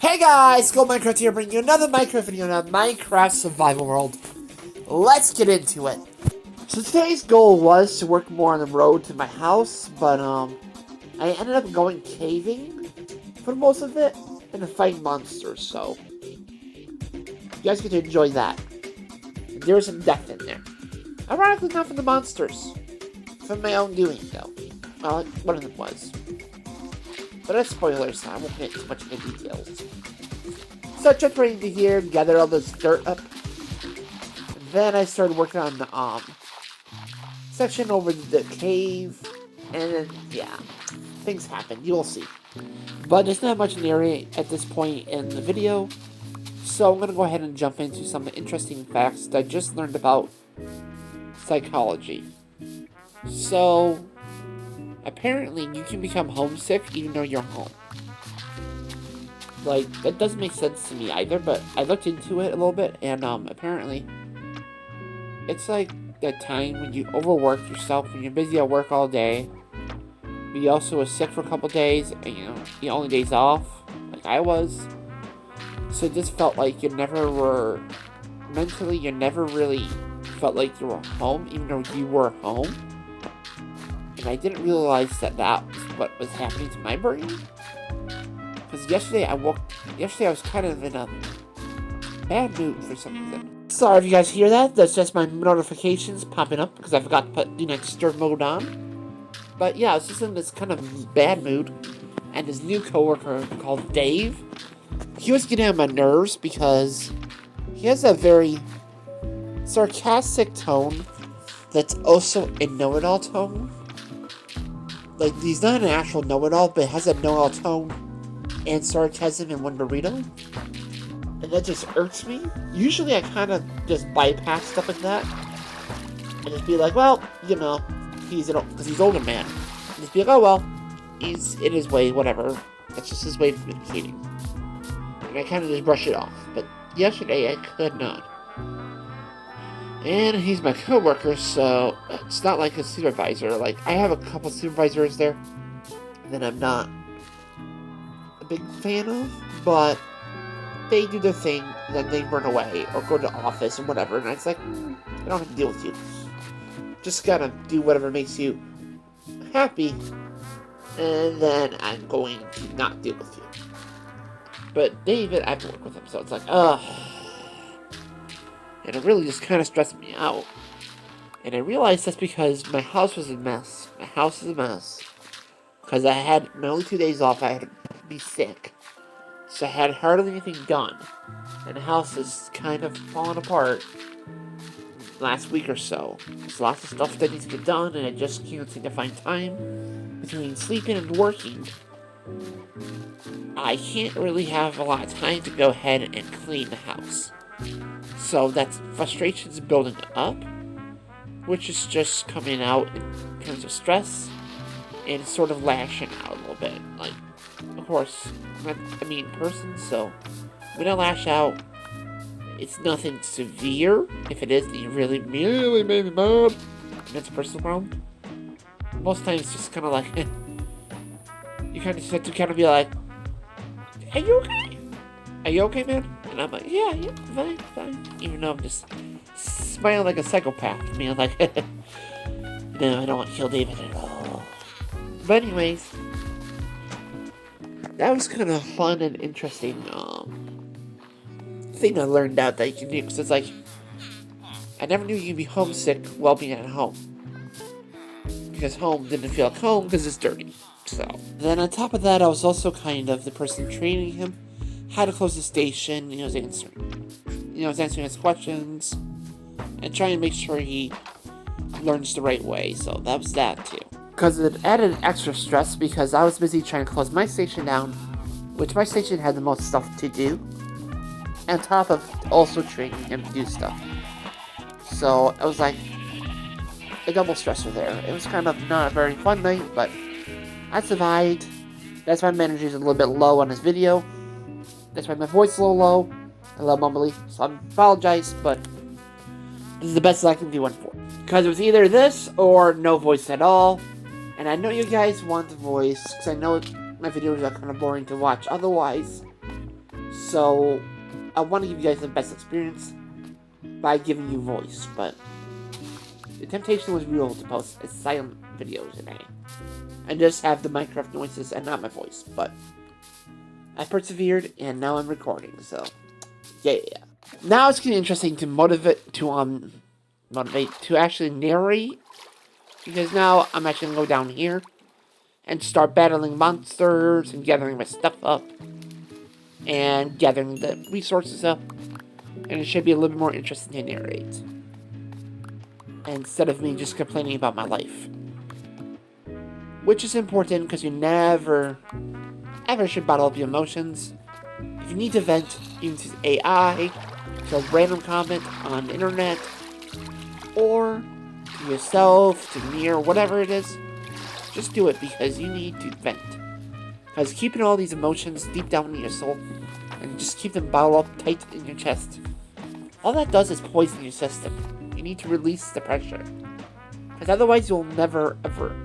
Hey guys, Gold Minecraft here, bringing you another Minecraft video in a Minecraft survival world. Let's get into it. So today's goal was to work more on the road to my house, but I ended up going caving for most of it and to fight monsters, so you guys get to enjoy that. There was some death in there. Ironically, not from the monsters. From my own doing, though. Well, one of them was. But that's spoilers, so I won't get too much into details. So I tried right into here, gather all this dirt up. Then I started working on the section over the cave, and then, yeah, things happen. You'll see. But there's not much narrate at this point in the video, so I'm gonna go ahead and jump into some interesting facts that I just learned about psychology. So apparently, you can become homesick even though you're home. Like, that doesn't make sense to me either, but I looked into it a little bit, and apparently, it's like that time when you overwork yourself, when you're busy at work all day, but you also was sick for a couple days, and the only days off, like I was. So it just felt like you never were, mentally, you never really felt like you were home, even though you were home. And I didn't realize that that was what was happening to my brain. Because yesterday I was kind of in a bad mood for some reason. Sorry if you guys hear that. That's just my notifications popping up because I forgot to put Do Not Disturb mode on. But yeah, I was just in this kind of bad mood. And this new coworker called Dave, he was getting on my nerves because he has a very sarcastic tone that's also a know-it-all tone. Like, he's not an actual know-it-all, but has a know-it-all tone and sarcasm in one burrito. And that just irks me. Usually I kind of just bypass stuff like that. And just be like, well, because he's older man. And just be like, oh well, he's in his way, whatever. That's just his way of communicating. And I kind of just brush it off. But yesterday I could not. And he's my coworker, so it's not like a supervisor. Like, I have a couple supervisors there that I'm not a big fan of, but they do their thing, and then they run away, or go to the office, or whatever, and it's like, I don't have to deal with you. Just gotta do whatever makes you happy, and then I'm going to not deal with you. But David, I have to work with him, so it's like, ugh. And it really just kind of stressed me out. And I realized that's because my house was a mess. My house is a mess. Because I had my only 2 days off, I had to be sick. So I had hardly anything done. And the house is kind of falling apart last week or so. There's lots of stuff that needs to get done, and I just can't seem to find time between sleeping and working. I can't really have a lot of time to go ahead and clean the house. So that frustration's building up, which is just coming out in terms of stress and sort of lashing out a little bit. Like, of course, I'm not a mean person, so when I lash out, it's nothing severe. If it is, then you really, really made me mad, and that's a personal problem. Most times, it's just kind of like, you kind of just have to kind of be like, are you okay? Are you okay, man? And I'm like, yeah, fine. Even though I'm just smiling like a psychopath. I mean, I'm like, no, I don't want to kill David at all. But anyways, that was kind of fun and interesting thing I learned out that you can do. Because it's like, I never knew you could be homesick while being at home. Because home didn't feel like home because it's dirty. So, then on top of that, I was also kind of the person training him how to close the station. He was answering his questions and trying to make sure he learns the right way. So that was that too. Because it added extra stress because I was busy trying to close my station down, which my station had the most stuff to do, on top of also training him to do stuff. So it was like a double stressor there. It was kind of not a very fun night, but I survived. That's why my energy is a little bit low on this video. That's why my voice is a little low, a little mumbly, so I apologize, but this is the best I can do one for. Because it was either this or no voice at all, and I know you guys want the voice, because I know my videos are kind of boring to watch otherwise. So, I want to give you guys the best experience by giving you voice, but the temptation was real to post a silent video today and just have the Minecraft noises and not my voice, but I persevered and now I'm recording, so yeah. Now it's getting interesting to motivate to actually narrate, because now I'm actually gonna go down here and start battling monsters and gathering my stuff up and gathering the resources up, and it should be a little bit more interesting to narrate instead of me just complaining about my life, which is important because you never ever should bottle up your emotions. If you need to vent, you can use AI, to a random comment on the internet, or to yourself, to me, or whatever it is. Just do it because you need to vent. Because keeping all these emotions deep down in your soul and just keep them bottled up tight in your chest, all that does is poison your system. You need to release the pressure. Because otherwise you'll never ever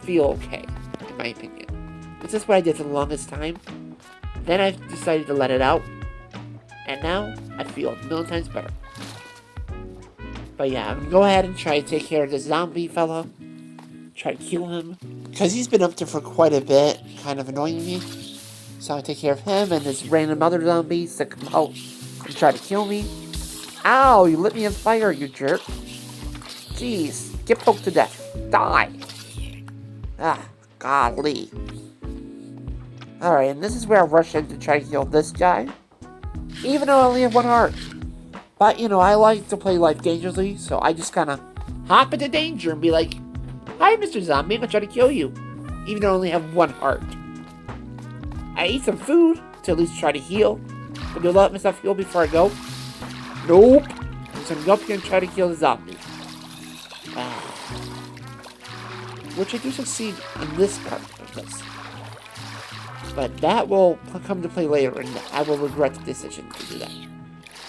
feel okay, in my opinion. This is what I did for the longest time. Then I decided to let it out. And now I feel a million times better. But yeah, I'm gonna go ahead and try to take care of the zombie fella. Try to kill him. Because he's been up there for quite a bit, kind of annoying me. So I take care of him and this random other zombies that come out and try to kill me. Ow, you lit me on fire, you jerk. Jeez, get poked to death. Die. Ah, golly. Alright, and this is where I rush in to try to kill this guy. Even though I only have one heart. But, you know, I like to play life dangerously, so I just kind of hop into danger and be like, "Hi, Mr. Zombie, I'm gonna try to kill you." Even though I only have one heart. I eat some food to at least try to heal. But do I let myself heal before I go? Nope. I'm just gonna go up here and try to kill the zombie. Which I do succeed in this part of this. But that will come to play later, and I will regret the decision to do that.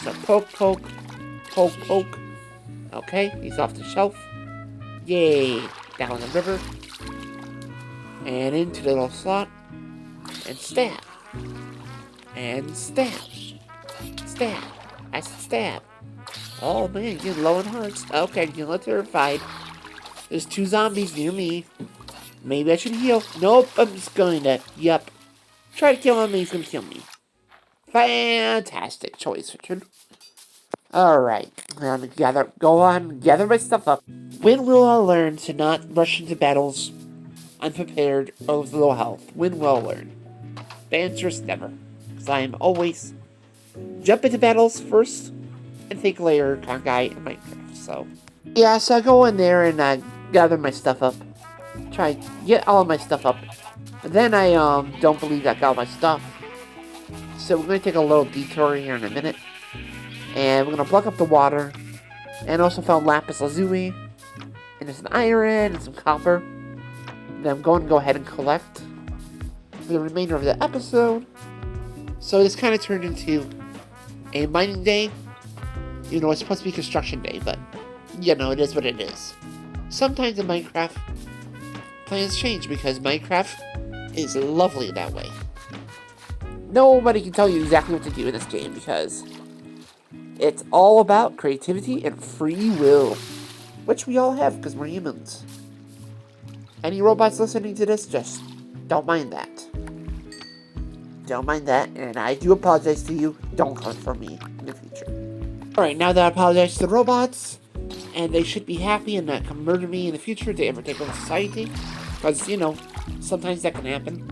So poke, poke, poke, poke. Okay, he's off the shelf. Yay! Down the river. And into the little slot. And stab. And stab. Stab. I said stab. Oh man, you're low in hearts. Okay, you're a little terrified. There's 2 zombies near me. Maybe I should heal. Nope, I'm just going to. Yep. Try to kill him and he's going to kill me. Fantastic choice, Richard. Alright. I'm gonna gather my stuff up. When will I learn to not rush into battles unprepared or with low health? When will I learn? The answer is never. Because I am always jump into battles first and think later kind of guy in Minecraft. So, yeah, so I go in there and gather my stuff up. Try to get all of my stuff up. And then I don't believe I got all my stuff. So we're going to take a little detour here in a minute. And we're going to plug up the water. And also found lapis lazuli. And there's some iron and some copper. Then I'm going to go ahead and collect for the remainder of the episode. So this kind of turned into a mining day. You know, it's supposed to be construction day, but you know, it is what it is. Sometimes in Minecraft, plans change because Minecraft is lovely that way. Nobody can tell you exactly what to do in this game because it's all about creativity and free will, which we all have because we're humans. Any robots listening to this, just don't mind that. Don't mind that, and I do apologize to you. Don't come for me in the future. Alright, now that I apologize to the robots, and they should be happy and not come murder me in the future if they ever take over society, because, you know, sometimes that can happen.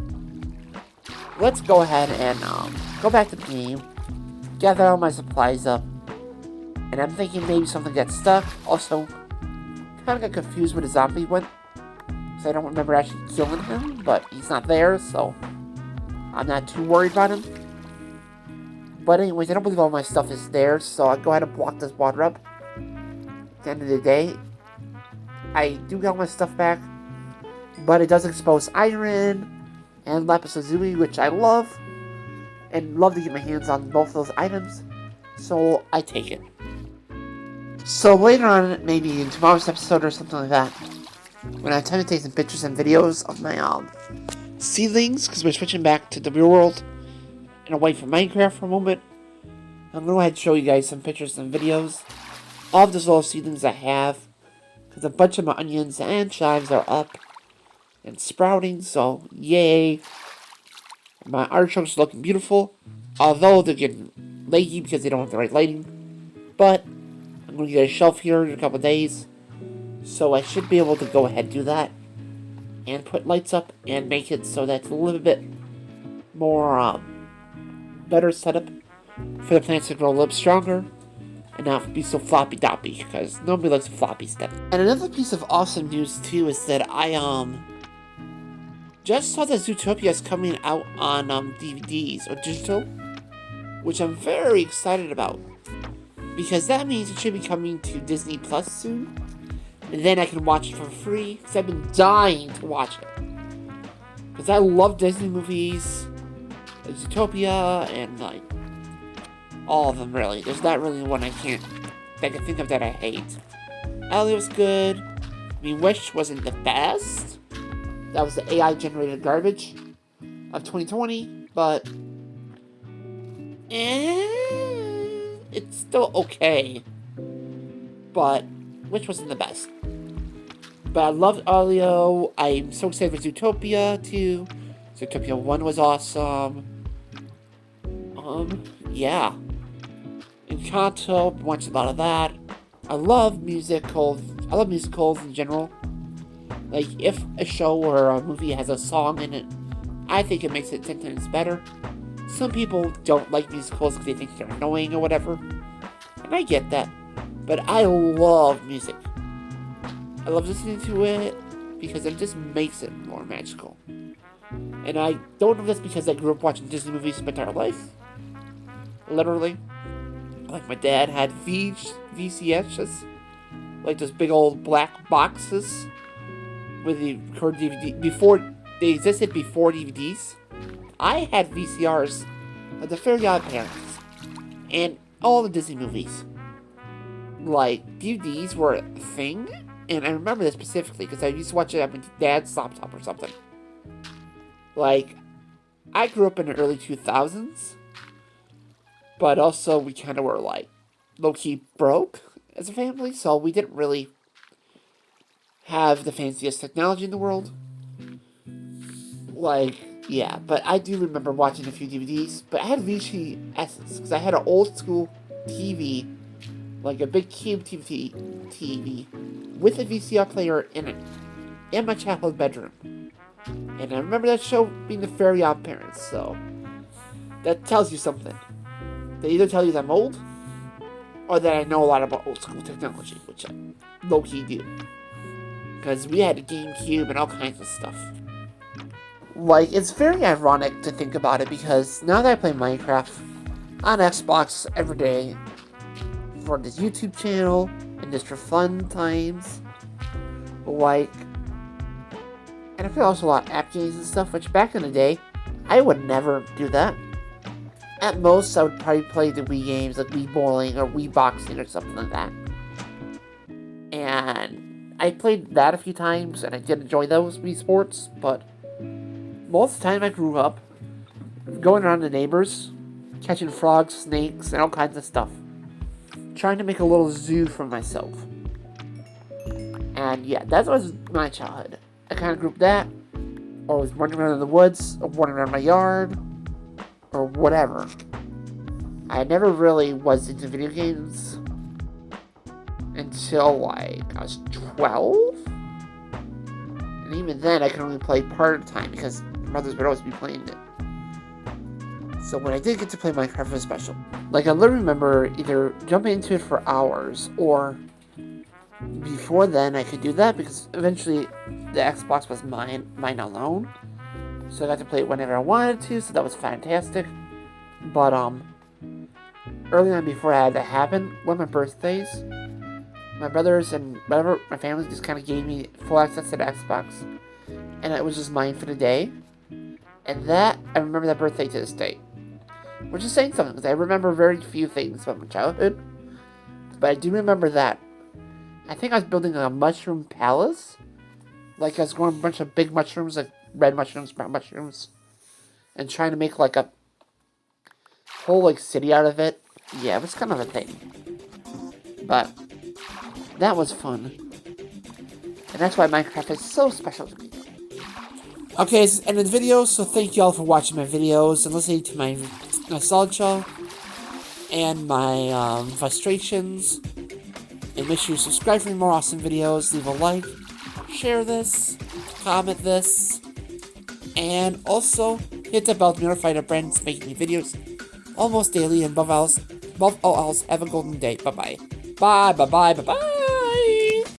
Let's go ahead and go back to the game, gather all my supplies up, and I'm thinking maybe something got stuck. Also, kind of got confused where the zombie went, because I don't remember actually killing him, but he's not there, so I'm not too worried about him. But anyways, I don't believe all my stuff is there, so I'll go ahead and block this water up. At the end of the day, I do get all my stuff back, but it does expose iron and lapis lazuli, which I love, and love to get my hands on both of those items, so I take it. So later on, maybe in tomorrow's episode or something like that, when I have time to take some pictures and videos of my seedlings, because we're switching back to the real world, and and away from Minecraft for a moment, I'm going to go ahead and show you guys some pictures and videos. All of those little seedlings I have, because a bunch of my onions and chives are up and sprouting, so yay. My artichokes are looking beautiful, although they're getting leggy because they don't have the right lighting. But I'm going to get a shelf here in a couple days, so I should be able to go ahead and do that and put lights up and make it so that's a little bit more better setup for the plants to grow a little stronger and not be so floppy doppy, because nobody likes a floppy stuff. And another piece of awesome news too is that I just saw that Zootopia is coming out on DVDs or digital, which I'm very excited about, because that means it should be coming to Disney Plus soon, and then I can watch it for free, because I've been dying to watch it. Because I love Disney movies, like Zootopia, and like all of them really. There's not really one I can think of that I hate. Ellie was good. I mean, Wish wasn't the best. That was the AI generated garbage of 2020, but it's still okay. But Wish wasn't the best. But I loved Olio. I'm so excited for Zootopia too. Zootopia 1 was awesome. Yeah. Encanto, watched a lot of that. I love musicals. I love musicals in general. Like, if a show or a movie has a song in it, I think it makes it 10 times better. Some people don't like musicals because they think they're annoying or whatever. And I get that. But I love music. I love listening to it because it just makes it more magical. And I don't know if that's because I grew up watching Disney movies my entire life. Literally. Like, my dad had VCSs. Like those big old black boxes with the record DVD. Before, they existed before DVDs. I had VCRs of the Fairy Godparents and all the Disney movies. Like, DVDs were a thing, and I remember this specifically because I used to watch it at my dad's laptop or something. Like, I grew up in the early 2000s, but also we kind of were, like, low-key broke as a family, so we didn't really have the fanciest technology in the world. Like, yeah, but I do remember watching a few DVDs, but I had VHSs, because I had an old-school TV, like a big cube TV, with a VCR player in it, in my childhood bedroom. And I remember that show being the Fairy Godparents, so that tells you something. They either tell you that I'm old, or that I know a lot about old school technology, which I low-key do. Because we had a GameCube and all kinds of stuff. Like, it's very ironic to think about it, because now that I play Minecraft on Xbox every day, for this YouTube channel, and just for fun times, like, and I play also a lot of app games and stuff, which back in the day, I would never do that. At most, I would probably play the Wii games, like Wii Bowling or Wii Boxing or something like that. And I played that a few times, and I did enjoy those Wii Sports, but most of the time I grew up going around the neighbors, catching frogs, snakes, and all kinds of stuff. Trying to make a little zoo for myself. And yeah, that was my childhood. I kind of grew up that, or was running around in the woods, or running around my yard, or whatever. I never really was into video games until, like, I was 12? And even then, I could only play part of the time, because my brothers would always be playing it. So when I did get to play Minecraft, it was special. Like, I literally remember either jumping into it for hours, or before then I could do that, because eventually the Xbox was mine alone. So I got to play it whenever I wanted to, so that was fantastic. But, early on before I had that happen, one of my birthdays, my brothers and whatever, my family just kind of gave me full access to the Xbox. And it was just mine for the day. And that, I remember that birthday to this day. Which is saying something, because I remember very few things about my childhood. But I do remember that. I think I was building a mushroom palace. Like, I was growing a bunch of big mushrooms, like red mushrooms, brown mushrooms. And trying to make, like, a whole like city out of it. Yeah, it was kind of a thing. But that was fun. And that's why Minecraft is so special to me. Okay, this is the end of the video, so thank you all for watching my videos and listening to my nostalgia and my frustrations. And make sure you subscribe for more awesome videos, leave a like, share this, comment this, and also hit the bell to notify the brands making me videos almost daily. And above all else, have a golden day. Bye-bye. Bye, bye-bye, bye-bye.